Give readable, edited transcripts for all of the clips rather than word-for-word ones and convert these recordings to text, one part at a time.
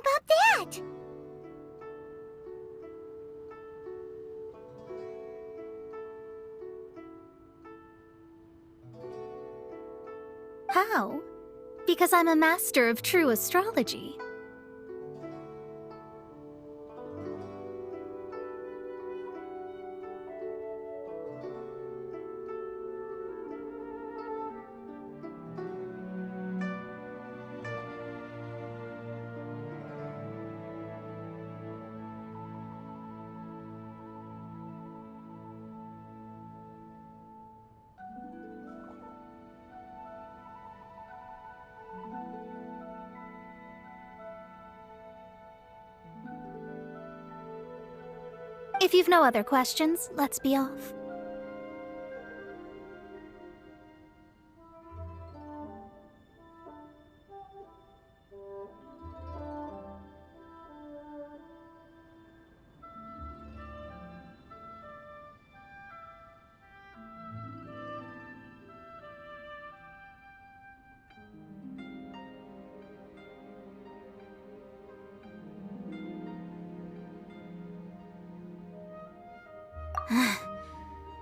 about that? How? Because I'm a master of true astrology. If you've no other questions, let's be off.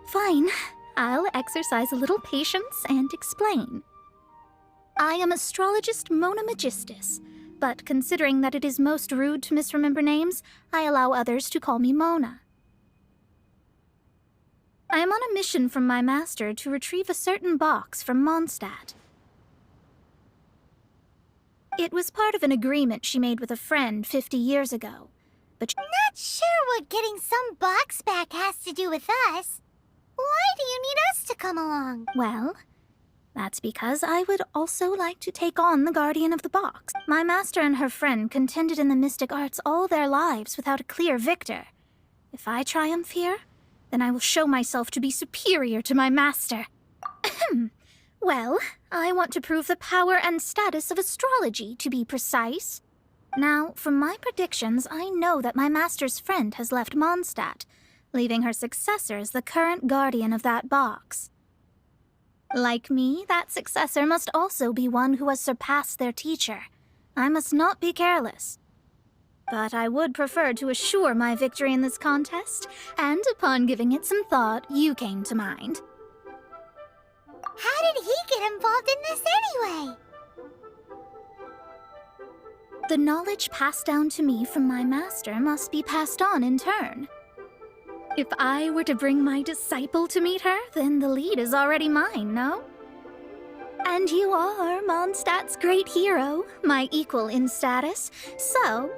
Fine. I'll exercise a little patience and explain. I am astrologist Mona Magistus, but considering that it is most rude to misremember names, I allow others to call me Mona. I am on a mission from my master to retrieve a certain box from Mondstadt. It was part of an agreement she made with a friend 50 years ago, but Not sure what getting some box back has to do with us. Why do you need us to come along? well, that's because I would also like to take on the guardian of the box. My master and her friend contended in the mystic arts all their lives without a clear victor. If I triumph here, then I will show myself to be superior to my master. Well, I want to prove the power and status of astrology, to be precise. Now, from my predictions, I know that my master's friend has left Mondstadt, leaving her successor as the current guardian of that box. Like me, that successor must also be one who has surpassed their teacher. I must not be careless. But I would prefer to assure my victory in this contest, and upon giving it some thought, you came to mind. How did he get involved in this anyway? The knowledge passed down to me from my master must be passed on in turn. If I were to bring my disciple to meet her, then the lead is already mine, no? And you are Mondstadt's great hero, my equal in status, so...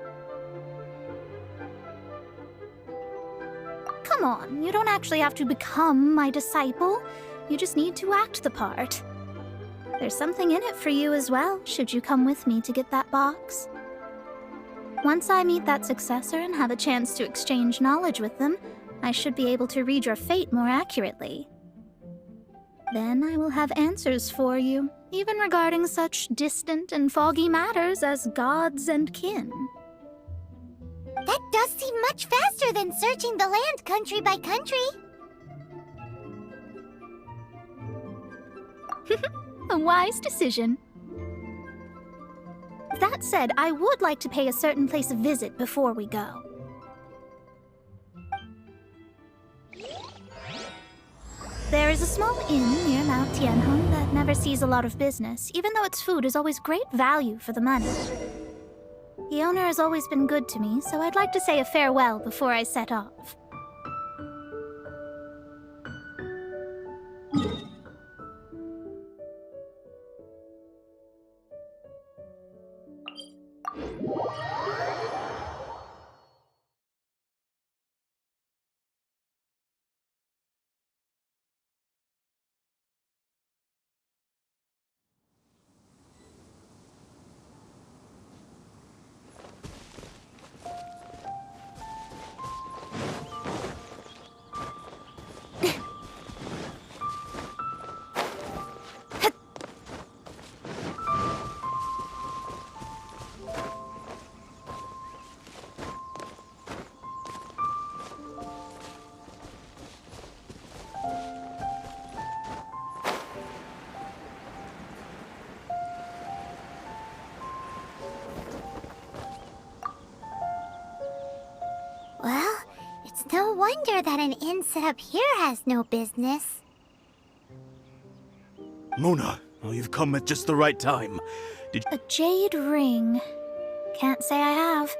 Come on, you don't actually have to become my disciple. You just need to act the part. There's something in it for you as well, should you come with me to get that box. Once I meet that successor and have a chance to exchange knowledge with them, I should be able to read your fate more accurately. Then I will have answers for you, even regarding such distant and foggy matters as gods and kin. That does seem much faster than searching the land country by country. A wise decision. That said, I would like to pay a certain place a visit before we go. There is a small inn near Mount Tianheng that never sees a lot of business, even though its food is always great value for the money. The owner has always been good to me, so I'd like to say a farewell before I set off. No wonder that an inn set up here has no business. Mona, oh, you've come at just the right time. A jade ring. Can't say I have.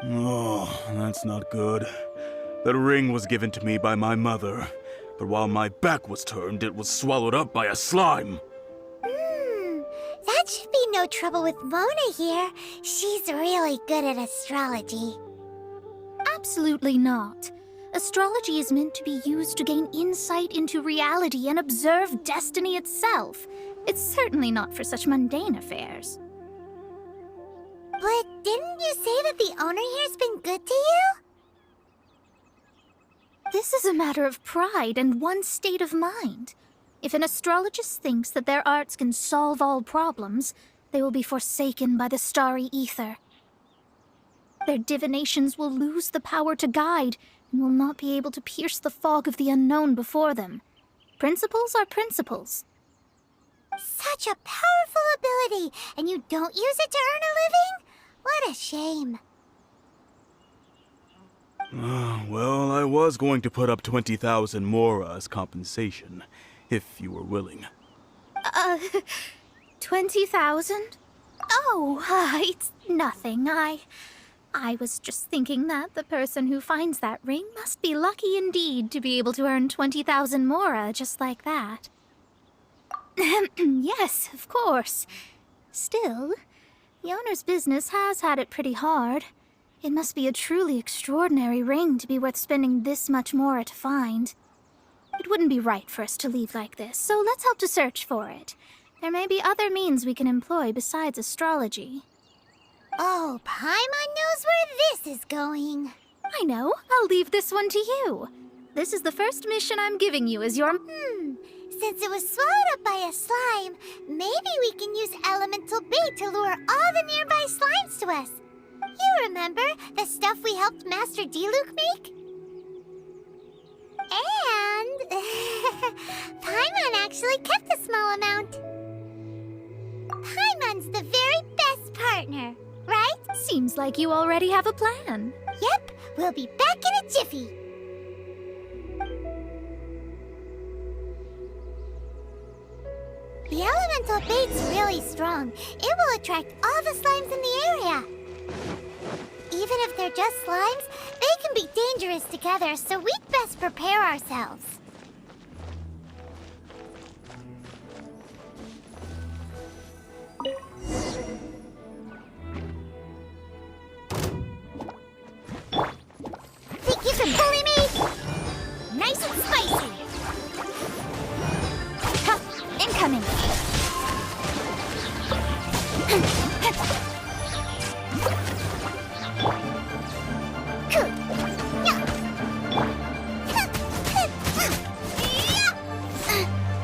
Oh, that's not good. That ring was given to me by my mother, but while my back was turned, it was swallowed up by a slime. That should be no trouble with Mona here. She's really good at astrology. Absolutely not. Astrology is meant to be used to gain insight into reality and observe destiny itself. It's certainly not for such mundane affairs. But didn't you say that the owner here's been good to you? This is a matter of pride and one's state of mind. If an astrologist thinks that their arts can solve all problems, they will be forsaken by the starry ether. Their divinations will lose the power to guide and will not be able to pierce the fog of the unknown before them. Principles are principles. Such a powerful ability, and you don't use it to earn a living? What a shame. Well, I was going to put up 20,000 mora as compensation, if you were willing. 20,000? Oh, it's nothing. I was just thinking that the person who finds that ring must be lucky indeed to be able to earn 20,000 mora just like that. Yes, of course. Still, the owner's business has had it pretty hard. It must be a truly extraordinary ring to be worth spending this much mora to find. It wouldn't be right for us to leave like this, so let's help to search for it. There may be other means we can employ besides astrology. Oh, Paimon knows where this is going. I know. I'll leave this one to you. This is the first mission I'm giving you as your... Since it was swallowed up by a slime, maybe we can use elemental bait to lure all the nearby slimes to us. You remember the stuff we helped Master Diluc make? And... Paimon actually kept a small amount. Paimon's the very best partner, right? Seems like you already have a plan. Yep, we'll be back in a jiffy. The elemental bait's really strong. It will attract all the slimes in the area. Even if they're just slimes, they can be dangerous together, so we'd best prepare ourselves. Think you can bully me? Nice and spicy. Ha! Incoming!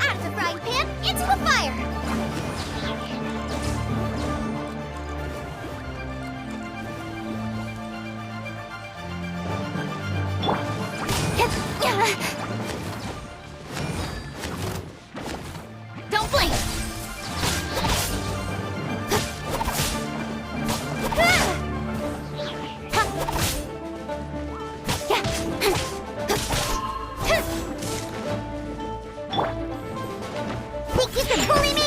Out of the frying pan, into the fire! Don't blink! Think you can bully me?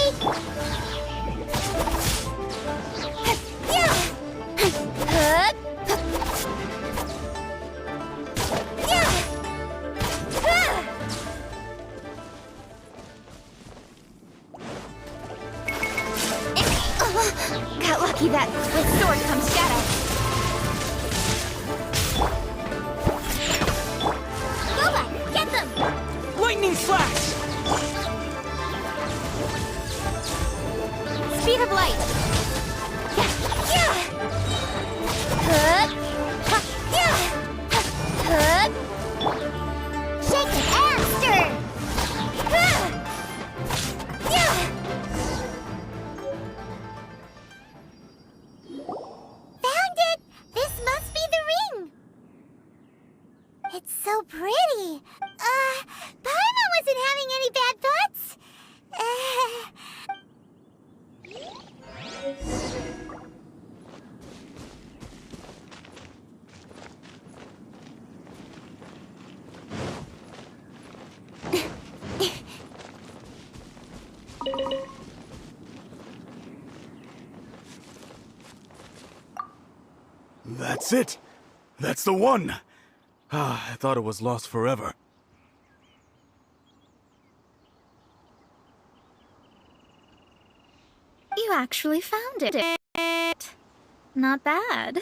That's it! That's the one! Ah, I thought it was lost forever. You actually found it. Not bad.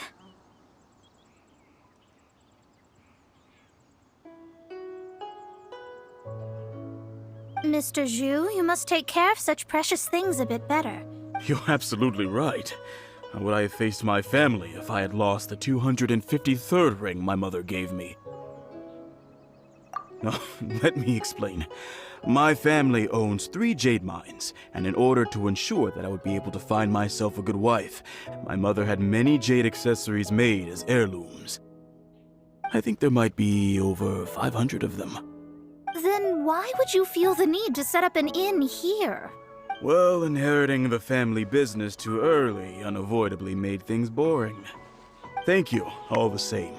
Mr. Zhu, you must take care of such precious things a bit better. You're absolutely right. How would I have faced my family if I had lost the 253rd ring my mother gave me? No, let me explain. My family owns 3 jade mines, and in order to ensure that I would be able to find myself a good wife, my mother had many jade accessories made as heirlooms. I think there might be over 500 of them. Then why would you feel the need to set up an inn here? Well, inheriting the family business too early unavoidably made things boring. Thank you, all the same.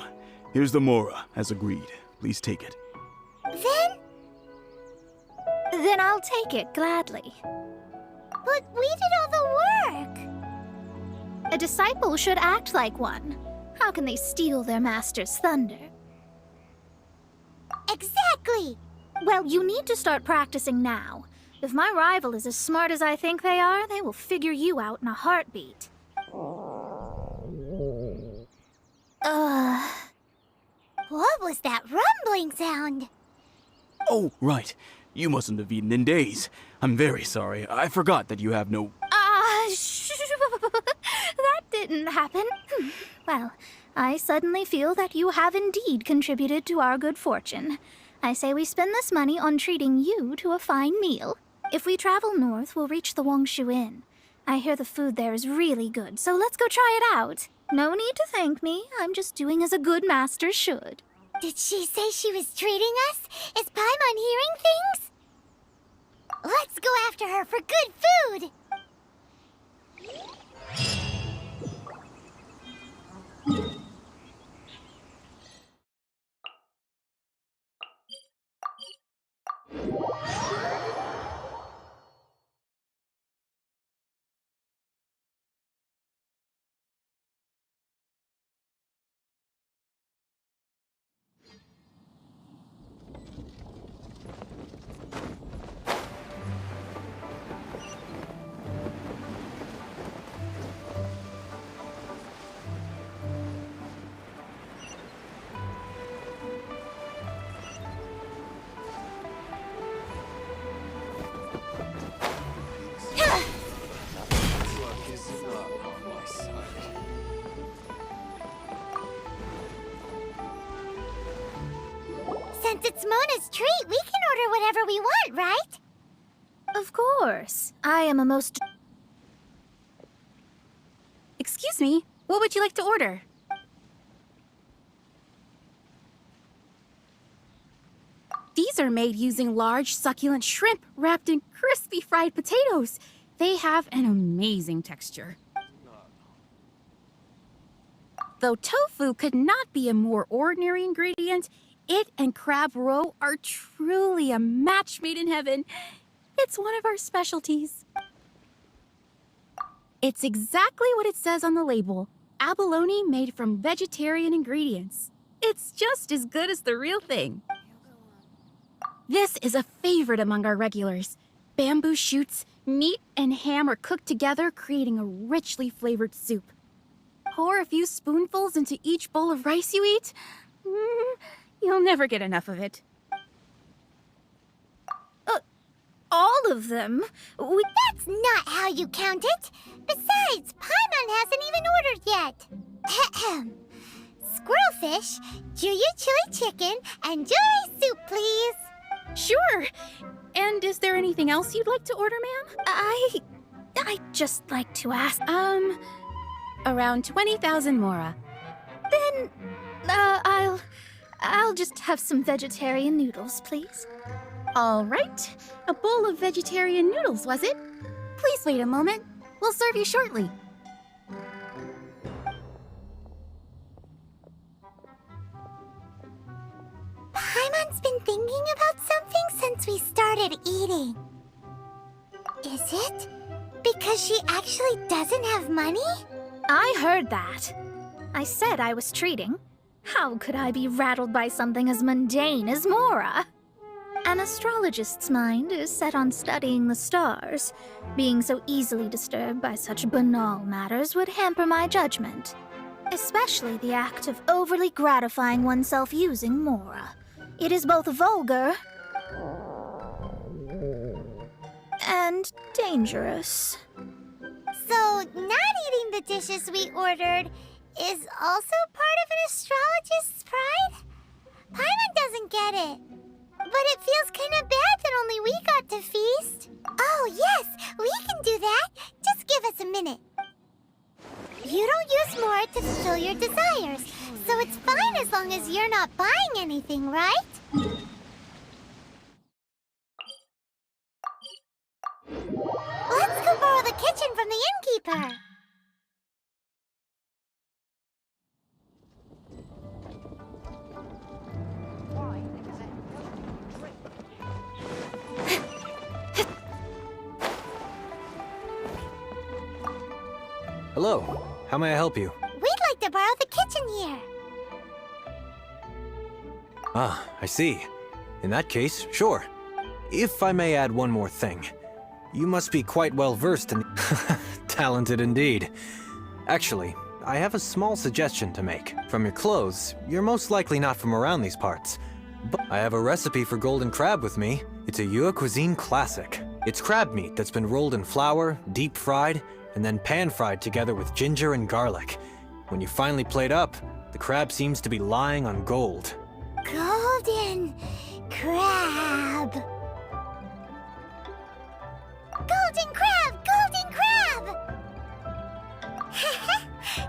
Here's the mora, as agreed. Please take it. Then I'll take it gladly. But we did all the work. A disciple should act like one. How can they steal their master's thunder? Exactly. Well, you need to start practicing now. If my rival is as smart as I think they are, they will figure you out in a heartbeat. What was that rumbling sound? Oh, right. You mustn't have eaten in days. I'm very sorry. I forgot that you have no... That didn't happen. Well, I suddenly feel that you have indeed contributed to our good fortune. I say we spend this money on treating you to a fine meal. If we travel north, we'll reach the Wongshu Inn. I hear the food there is really good, so let's go try it out. No need to thank me. I'm just doing as a good master should. Did she say she was treating us? Is Paimon hearing things? Let's go after her for good food! Since it's Mona's treat, we can order whatever we want, right? Of course. I am a most... Excuse me, what would you like to order? These are made using large, succulent shrimp wrapped in crispy fried potatoes. They have an amazing texture. Though tofu could not be a more ordinary ingredient, it and crab roe are truly a match made in heaven. It's one of our specialties. It's exactly what it says on the label. Abalone made from vegetarian ingredients. It's just as good as the real thing. This is a favorite among our regulars. Bamboo shoots, meat, and ham are cooked together, creating a richly flavored soup. Pour a few spoonfuls into each bowl of rice you eat. You'll never get enough of it. All of them? That's not how you count it. Besides, Paimon hasn't even ordered yet. Ahem. Squirrelfish, Juyu chili chicken, and Jury soup, please. Sure. And is there anything else you'd like to order, ma'am? I'd just like to ask... Around 20,000 mora. Then, I'll just have some vegetarian noodles, please. All right. A bowl of vegetarian noodles, was it? Please wait a moment. We'll serve you shortly. Paimon's been thinking about something since we started eating. Is it because she actually doesn't have money? I heard that. I said I was treating. How could I be rattled by something as mundane as Mora? An astrologist's mind is set on studying the stars. Being so easily disturbed by such banal matters would hamper my judgment. Especially the act of overly gratifying oneself using Mora. It is both vulgar and dangerous. So, not eating the dishes we ordered is also part of an astrologist's pride? Paimon doesn't get it. But it feels kind of bad that only we got to feast. Oh, yes, we can do that. Just give us a minute. You don't use more to fulfill your desires, so it's fine as long as you're not buying anything, right? Let's go borrow the kitchen from the innkeeper. Hello, how may I help you? We'd like to borrow the kitchen here. Ah, I see. In that case, sure. If I may add one more thing. You must be quite well versed in... Talented indeed. Actually, I have a small suggestion to make. From your clothes, you're most likely not from around these parts. But I have a recipe for golden crab with me. It's a Yue cuisine classic. It's crab meat that's been rolled in flour, deep fried, and then pan-fried together with ginger and garlic. When you finally plate up, the crab seems to be lying on gold. Golden crab. Golden crab! Golden crab!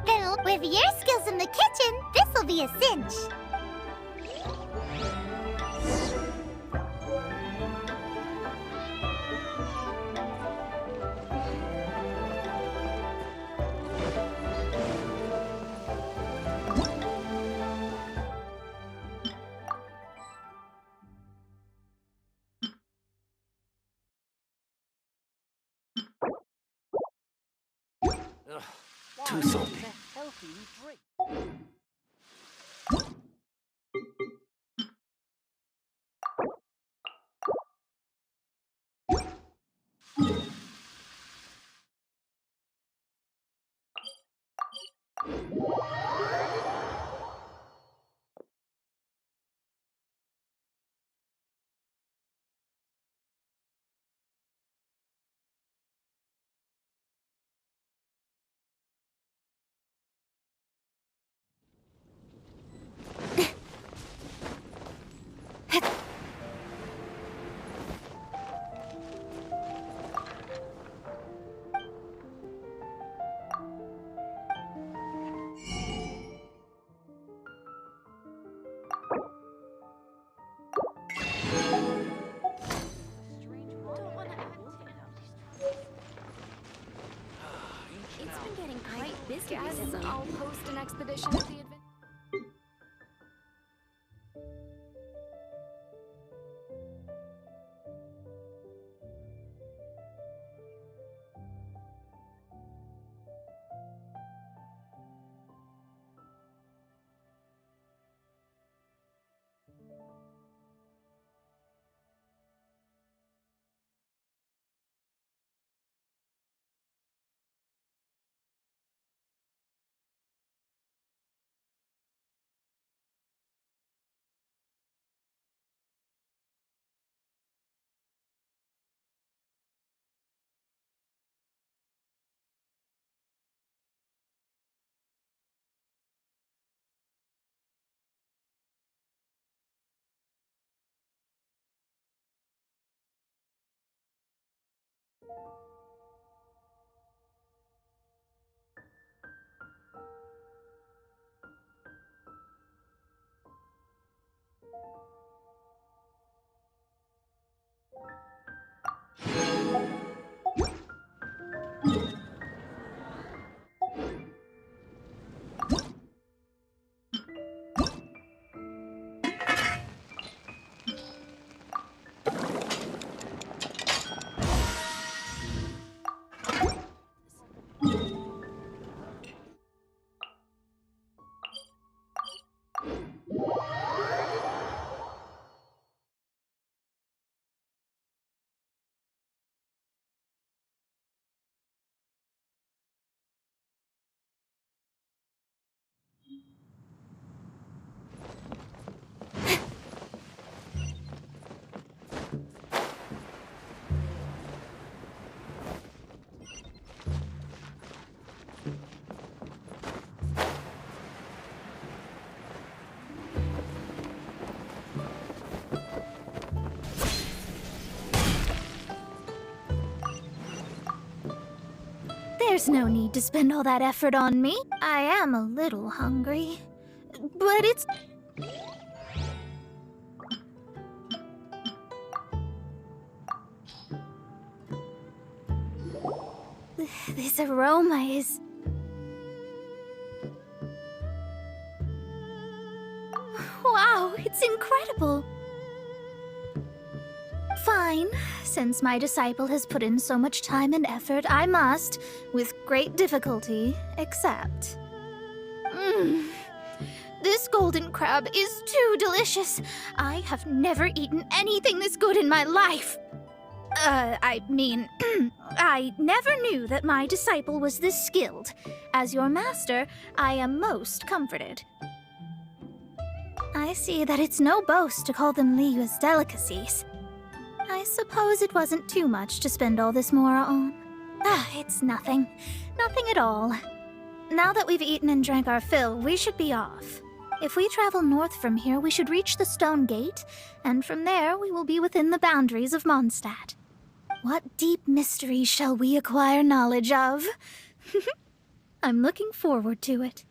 Then with your skills in the kitchen, this'll be a cinch. Too salty. It's been getting quite busy recently. I'll post an expedition of the adventure. There's no need to spend all that effort on me. I am a little hungry. But it's... This aroma is... Wow, it's incredible. Fine. Since my disciple has put in so much time and effort, I must, with great difficulty, accept. This golden crab is too delicious. I have never eaten anything this good in my life. I mean, I never knew that my disciple was this skilled. As your master, I am most comforted. I see that it's no boast to call them Liyue's delicacies. I suppose it wasn't too much to spend all this mora on. It's nothing. Nothing at all. Now that we've eaten and drank our fill, we should be off. If we travel north from here, we should reach the Stone Gate, and from there we will be within the boundaries of Mondstadt. What deep mysteries shall we acquire knowledge of? I'm looking forward to it.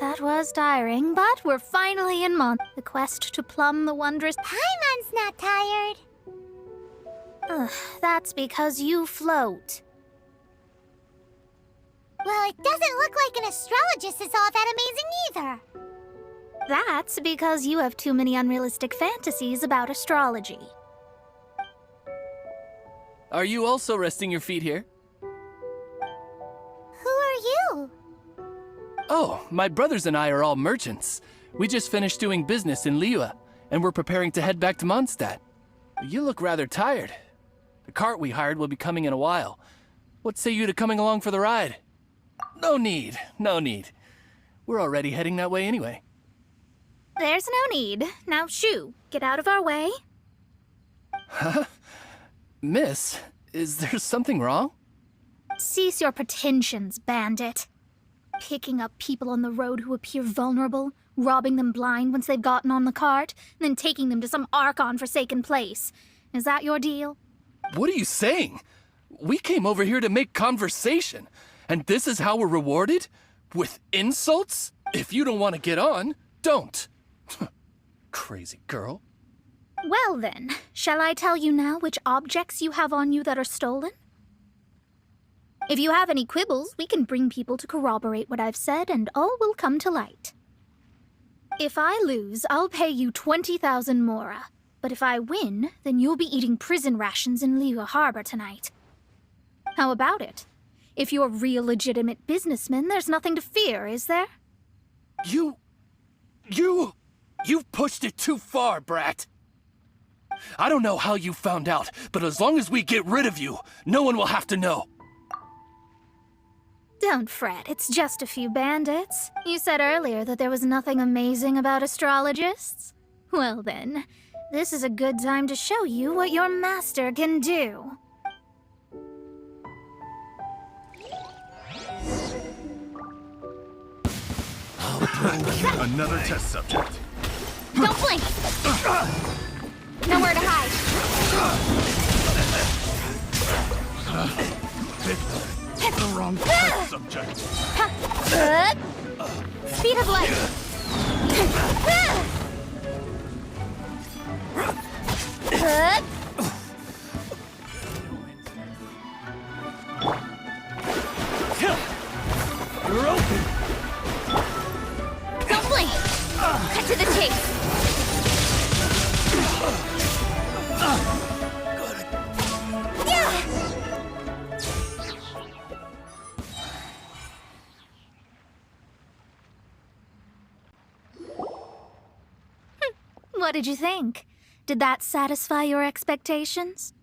That was tiring, but we're finally in the quest to plumb the wondrous... Paimon's not tired. That's because you float. Well, it doesn't look like an astrologist is all that amazing either. That's because you have too many unrealistic fantasies about astrology. Are you also resting your feet here? Who are you? Oh, my brothers and I are all merchants. We just finished doing business in Liyue, and we're preparing to head back to Mondstadt. You look rather tired. The cart we hired will be coming in a while. What say you to coming along for the ride? No need, no need. We're already heading that way anyway. There's no need. Now shoo, get out of our way. Huh? Miss, is there something wrong? Cease your pretensions, bandit. Picking up people on the road who appear vulnerable, robbing them blind once they've gotten on the cart, and then taking them to some Archon-forsaken place. Is that your deal? What are you saying? We came over here to make conversation, and this is how we're rewarded? With insults? If you don't want to get on, don't. Crazy girl. Well then, shall I tell you now which objects you have on you that are stolen? If you have any quibbles, we can bring people to corroborate what I've said, and all will come to light. If I lose, I'll pay you 20,000 mora. But if I win, then you'll be eating prison rations in Liyue Harbor tonight. How about it? If you're real legitimate businessmen, there's nothing to fear, is there? You've pushed it too far, brat. I don't know how you found out, but as long as we get rid of you, no one will have to know. Don't fret, it's just a few bandits. You said earlier that there was nothing amazing about astrologists. Well then, this is a good time to show you what your master can do. Another test subject. Don't blink! Nowhere to hide. Pick the wrong test subject. Speed of light. You're open! Don't blink! Cut to the chase! What did you think? Did that satisfy your expectations?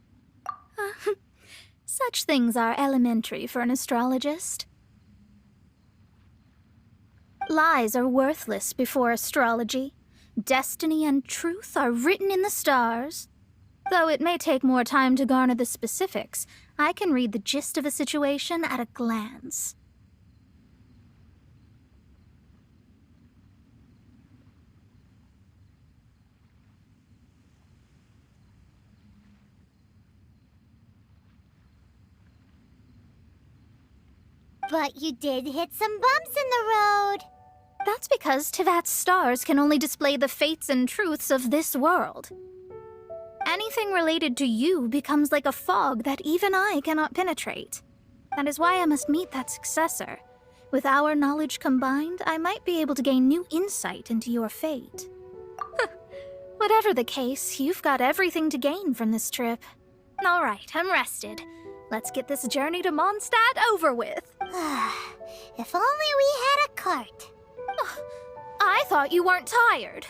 Such things are elementary for an astrologist. Lies are worthless before astrology. Destiny and truth are written in the stars. Though it may take more time to garner the specifics, I can read the gist of a situation at a glance. But you did hit some bumps in the road. That's because Tivat's stars can only display the fates and truths of this world. Anything related to you becomes like a fog that even I cannot penetrate. That is why I must meet that successor. With our knowledge combined, I might be able to gain new insight into your fate. Whatever the case, you've got everything to gain from this trip. All right, I'm rested. Let's get this journey to Mondstadt over with. If only we had a cart. I thought you weren't tired.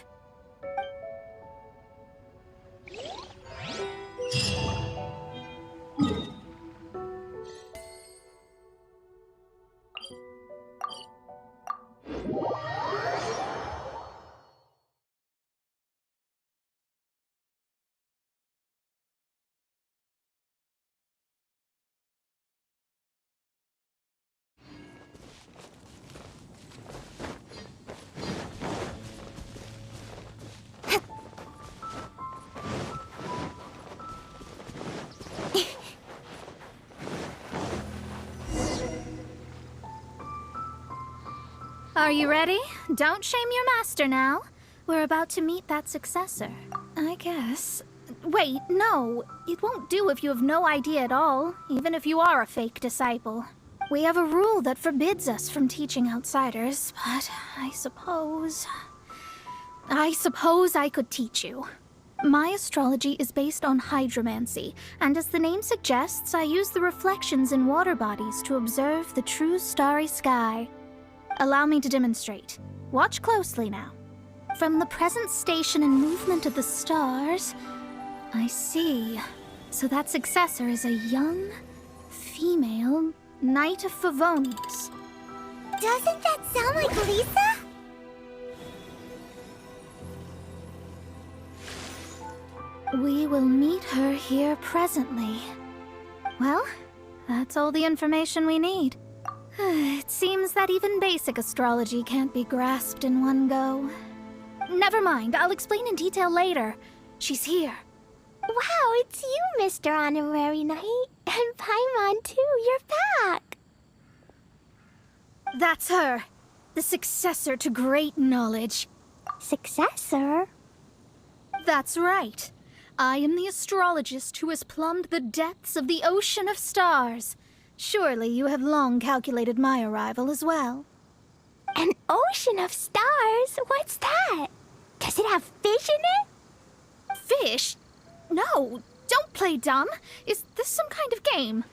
Are you ready? Don't shame your master now. We're about to meet that successor. I guess. Wait, no. It won't do if you have no idea at all, even if you are a fake disciple. We have a rule that forbids us from teaching outsiders, but I suppose I could teach you. My astrology is based on hydromancy, and as the name suggests, I use the reflections in water bodies to observe the true starry sky. Allow me to demonstrate. Watch closely now. From the present station and movement of the stars, I see. So that successor is a young, female Knight of Favonius. Doesn't that sound like Lisa? We will meet her here presently. Well, that's all the information we need. It seems that even basic astrology can't be grasped in one go. Never mind, I'll explain in detail later. She's here. Wow, it's you, Mr. Honorary Knight. And Paimon, too, you're back. That's her. The successor to great knowledge. Successor? That's right. I am the astrologist who has plumbed the depths of the ocean of stars. Surely you have long calculated my arrival as well. An ocean of stars? What's that? Does it have fish in it? Fish? No, don't play dumb. Is this some kind of game?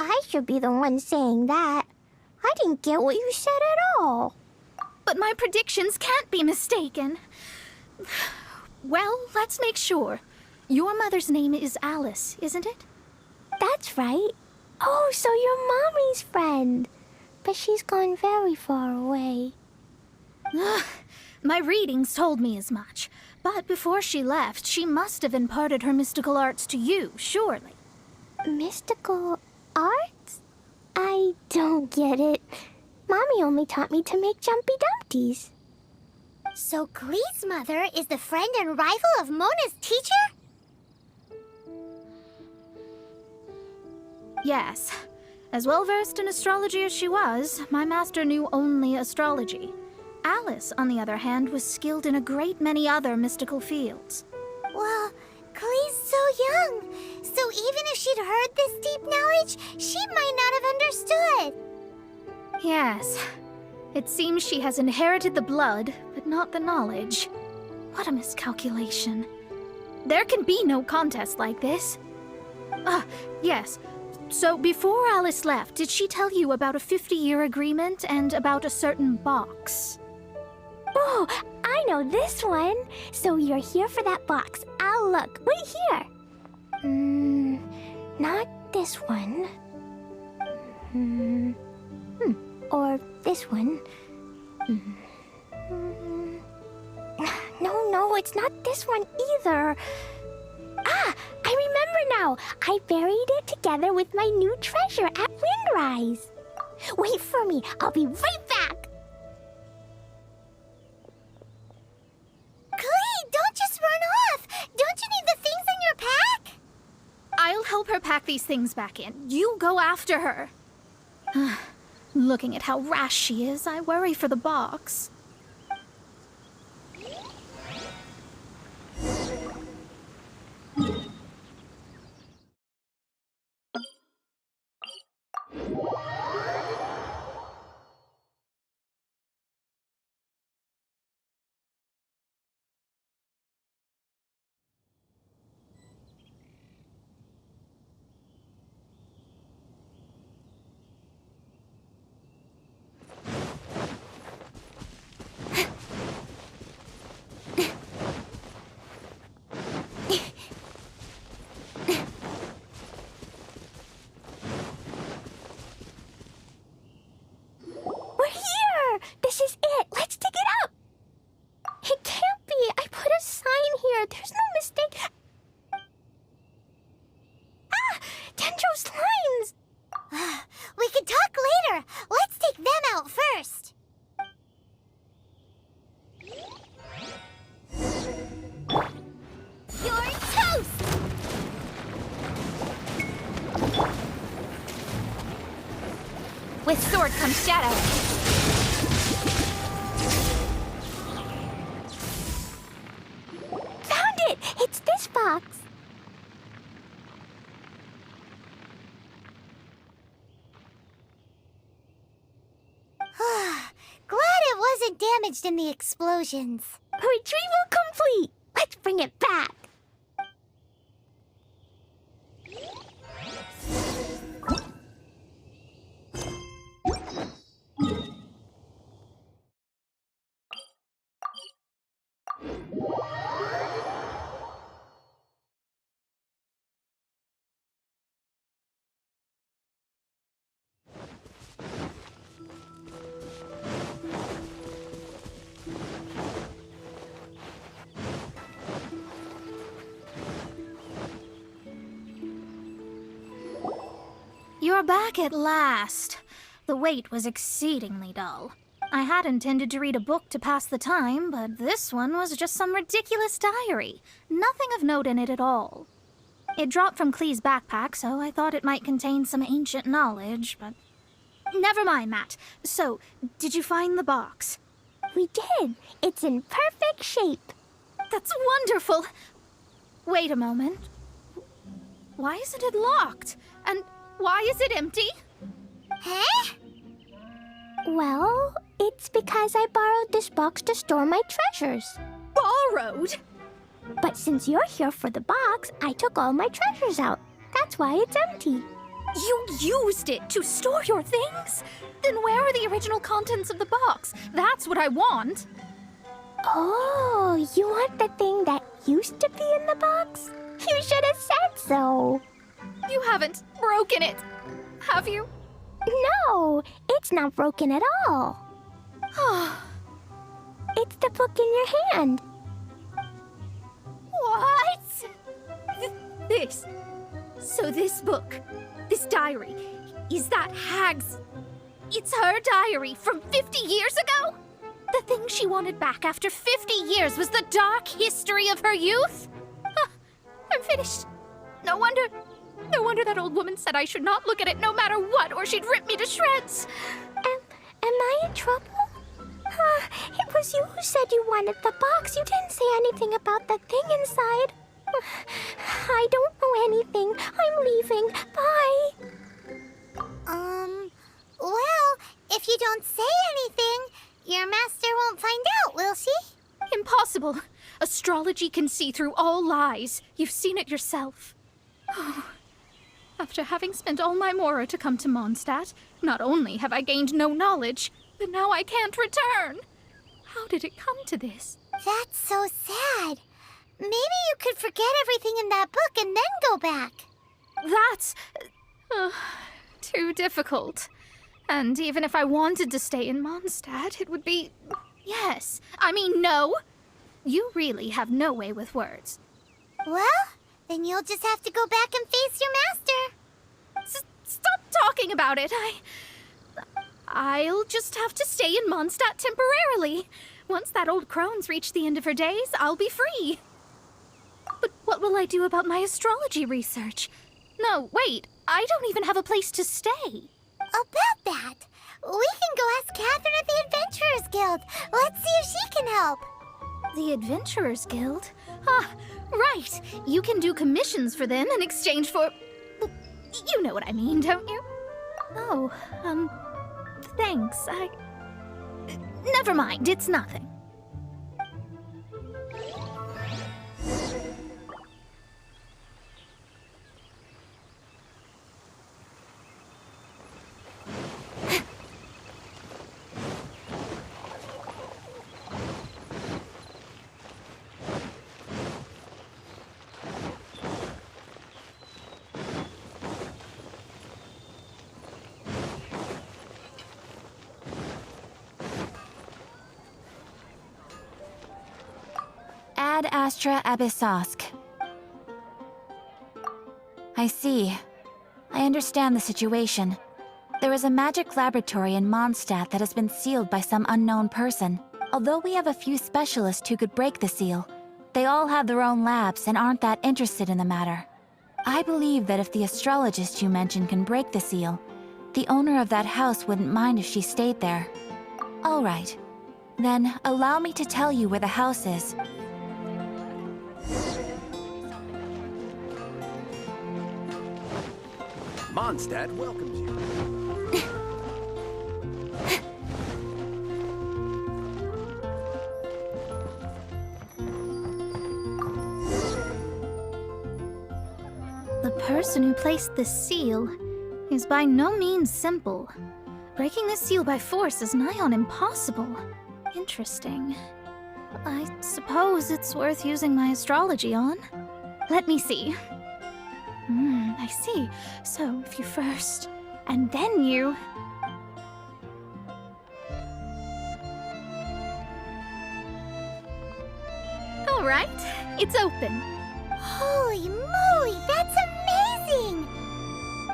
I should be the one saying that. I didn't get what you said at all. But my predictions can't be mistaken. Well, let's make sure. Your mother's name is Alice, isn't it? That's right. Oh, so you're Mommy's friend. But she's gone very far away. My readings told me as much. But before she left, she must have imparted her mystical arts to you, surely. Mystical arts? I don't get it. Mommy only taught me to make Jumpy Dumpties. So Glee's mother is the friend and rival of Mona's teacher? Yes. As well-versed in astrology as she was, my master knew only astrology. Alice, on the other hand, was skilled in a great many other mystical fields. Well, Glee's so young. So even if she'd heard this deep knowledge, she might not have understood. Yes. It seems she has inherited the blood, but not the knowledge. What a miscalculation. There can be no contest like this. Yes. So before Alice left, did she tell you about a 50-year agreement and about a certain box? Oh, I I know this one. So you're here for that box. I'll look. Wait here. Not this one. Or this one. No, it's not this one either. Ah, I remember now. I buried it together with my new treasure at Windrise. Wait for me. I'll be right back. Clee, don't just run off! Don't you need the things in your pack? I'll help her pack these things back in. You go after her. Looking at how rash she is, I worry for the box. This is it. Let's dig it up. It can't be. I put a sign here. There's no mistake. Ah! Dendro slimes! We can talk later. Let's take them out first. You're toast! With sword comes shadow. Found it! It's this box. Glad it wasn't damaged in the explosions. Retrieval complete. Let's bring it back. You're back at last. The wait was exceedingly dull. I had intended to read a book to pass the time, but this one was just some ridiculous diary. Nothing of note in it at all. It dropped from Klee's backpack, so I thought it might contain some ancient knowledge, but... Never mind that. So, did you find the box? We did. It's in perfect shape. That's wonderful! Wait a moment. Why isn't it locked? And why is it empty? Huh? Well, it's because I borrowed this box to store my treasures. Borrowed? But since you're here for the box, I took all my treasures out. That's why it's empty. You used it to store your things? Then where are the original contents of the box? That's what I want. Oh, you want the thing that used to be in the box? You should have said so. You haven't broken it, have you? No, it's not broken at all. It's the book in your hand. What? This. So this book, this diary, is that Hag's... It's her diary from 50 years ago? The thing she wanted back after 50 years was the dark history of her youth? I'm finished. No wonder that old woman said I should not look at it no matter what, or she'd rip me to shreds. Am I in trouble? It was you who said you wanted the box. You didn't say anything about the thing inside. I don't know anything. I'm leaving. Bye. Well, if you don't say anything, your master won't find out, will she? Impossible. Astrology can see through all lies. You've seen it yourself. After having spent all my mora to come to Mondstadt, not only have I gained no knowledge, but now I can't return. How did it come to this? That's so sad. Maybe you could forget everything in that book and then go back. That's too difficult. And even if I wanted to stay in Mondstadt, it would be... Yes. I mean, no. You really have no way with words. Well, then you'll just have to go back and face your master. Stop talking about it. I'll just have to stay in Mondstadt temporarily. Once that old crone's reached the end of her days, I'll be free. But what will I do about my astrology research? No, wait. I don't even have a place to stay. About that, we can go ask Catherine at the Adventurers Guild. Let's see if she can help. The Adventurers Guild? Ah, right. You can do commissions for them in exchange for... You know what I mean, don't you? Oh, thanks. Never mind, it's nothing. Ad Astra Abyssosk. I see. I understand the situation. There is a magic laboratory in Mondstadt that has been sealed by some unknown person. Although we have a few specialists who could break the seal, they all have their own labs and aren't that interested in the matter. I believe that if the astrologist you mentioned can break the seal, the owner of that house wouldn't mind if she stayed there. All right. Then, allow me to tell you where the house is. Mondstadt welcomes you. The person who placed this seal is by no means simple. Breaking this seal by force is nigh on impossible. Interesting. I suppose it's worth using my astrology on. Let me see. I see. So, if you first, and then you... All right, it's open. Holy moly, that's amazing!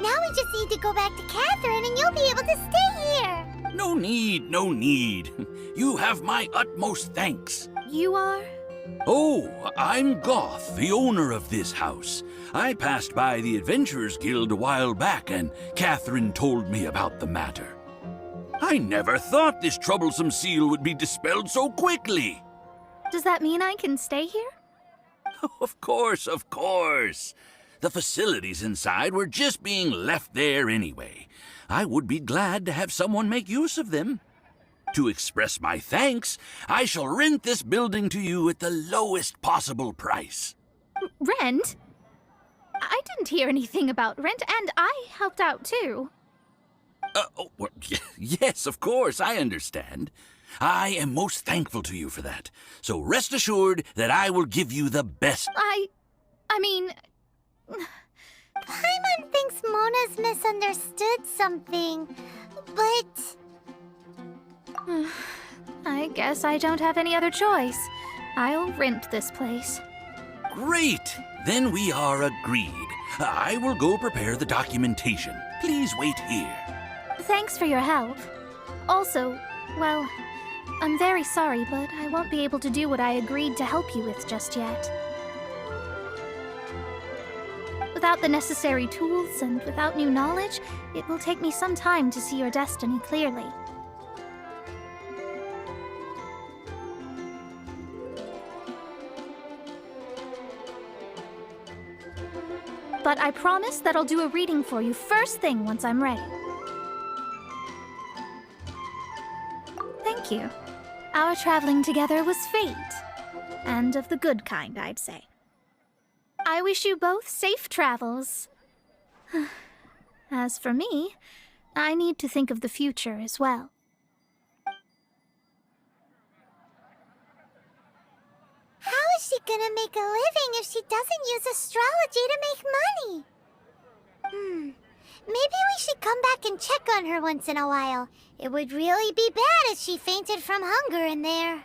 Now we just need to go back to Catherine and you'll be able to stay here. No need, no need. You have my utmost thanks. You are? Oh, I'm Goth, the owner of this house. I passed by the Adventurers Guild a while back, and Catherine told me about the matter. I never thought this troublesome seal would be dispelled so quickly. Does that mean I can stay here? Of course, of course. The facilities inside were just being left there anyway. I would be glad to have someone make use of them. To express my thanks, I shall rent this building to you at the lowest possible price. Rent? I didn't hear anything about rent, and I helped out too. Yes, of course, I understand. I am most thankful to you for that. So rest assured that I will give you the best. I mean... Paimon thinks Mona's misunderstood something, but... I guess I don't have any other choice. I'll rent this place. Great! Then we are agreed. I will go prepare the documentation. Please wait here. Thanks for your help. Also, well, I'm very sorry, but I won't be able to do what I agreed to help you with just yet. Without the necessary tools and without new knowledge, it will take me some time to see your destiny clearly. But I promise that I'll do a reading for you first thing once I'm ready. Thank you. Our traveling together was fate. And of the good kind, I'd say. I wish you both safe travels. As for me, I need to think of the future as well. is she gonna make a living if she doesn't use astrology to make money? Maybe we should come back and check on her once in a while. It would really be bad if she fainted from hunger in there.